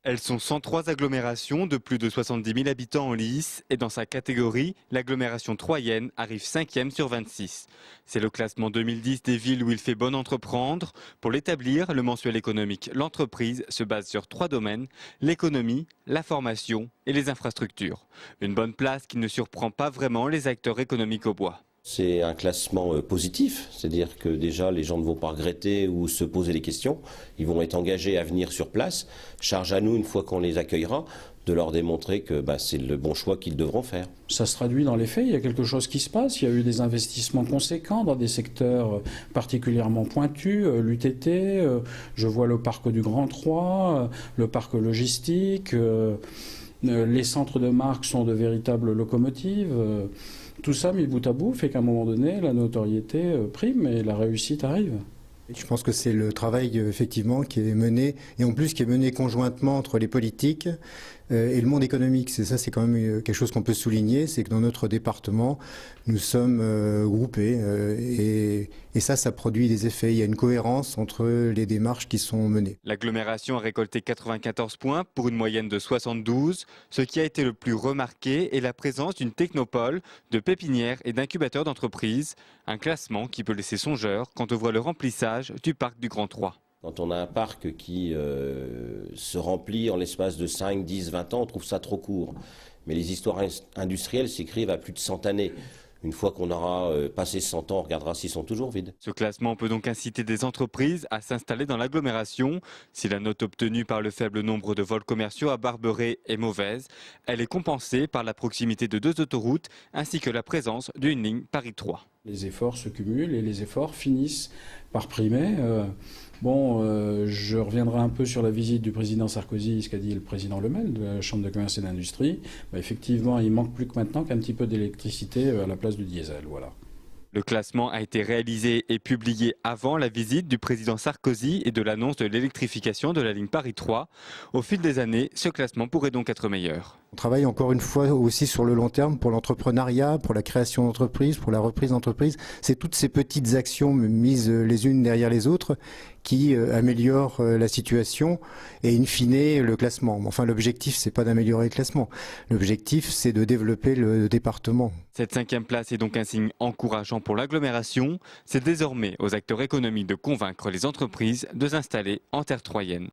Elles sont 103 agglomérations de plus de 70 000 habitants en lice et dans sa catégorie, l'agglomération troyenne arrive 5e sur 26. C'est le classement 2010 des villes où il fait bon entreprendre. Pour l'établir, le mensuel économique L'Entreprise se base sur 3 domaines, l'économie, la formation et les infrastructures. Une bonne place qui ne surprend pas vraiment les acteurs économiques au bois. C'est un classement positif, c'est-à-dire que déjà les gens ne vont pas regretter ou se poser des questions, ils vont être engagés à venir sur place. Charge à nous, une fois qu'on les accueillera, de leur démontrer que c'est le bon choix qu'ils devront faire. Ça se traduit dans les faits, il y a quelque chose qui se passe, il y a eu des investissements conséquents dans des secteurs particulièrement pointus, l'UTT, je vois le parc du Grand Troie, le parc logistique, les centres de marque sont de véritables locomotives. Tout ça mis bout à bout fait qu'à un moment donné, la notoriété prime et la réussite arrive. Je pense que c'est le travail effectivement qui est mené, et en plus qui est mené conjointement entre les politiques et le monde économique. C'est quand même quelque chose qu'on peut souligner, c'est que dans notre département, nous sommes groupés et ça produit des effets. Il y a une cohérence entre les démarches qui sont menées. L'agglomération a récolté 94 points pour une moyenne de 72. Ce qui a été le plus remarqué est la présence d'une technopole, de pépinières et d'incubateurs d'entreprises. Un classement qui peut laisser songeur quand on voit le remplissage du parc du Grand Troie. Quand on a un parc qui se remplit en l'espace de 5, 10, 20 ans, on trouve ça trop court. Mais les histoires industrielles s'écrivent à plus de 100 années. Une fois qu'on aura passé 100 ans, on regardera s'ils sont toujours vides. Ce classement peut donc inciter des entreprises à s'installer dans l'agglomération. Si la note obtenue par le faible nombre de vols commerciaux à Barberey est mauvaise, elle est compensée par la proximité de 2 autoroutes ainsi que la présence d'une ligne Paris-Troyes. Les efforts se cumulent et les efforts finissent par primer. Je reviendrai un peu sur la visite du président Sarkozy, ce qu'a dit le président Lemel de la Chambre de commerce et d'industrie. Effectivement, il manque plus que maintenant qu'un petit peu d'électricité à la place du diesel. Voilà. Le classement a été réalisé et publié avant la visite du président Sarkozy et de l'annonce de l'électrification de la ligne Paris-Troyes. Au fil des années, ce classement pourrait donc être meilleur. On travaille encore une fois aussi sur le long terme pour l'entrepreneuriat, pour la création d'entreprises, pour la reprise d'entreprises. C'est toutes ces petites actions mises les unes derrière les autres qui améliorent la situation et in fine le classement. Enfin, l'objectif, c'est pas d'améliorer le classement. L'objectif, c'est de développer le département. Cette 5e place est donc un signe encourageant pour l'agglomération. C'est désormais aux acteurs économiques de convaincre les entreprises de s'installer en terre troyenne.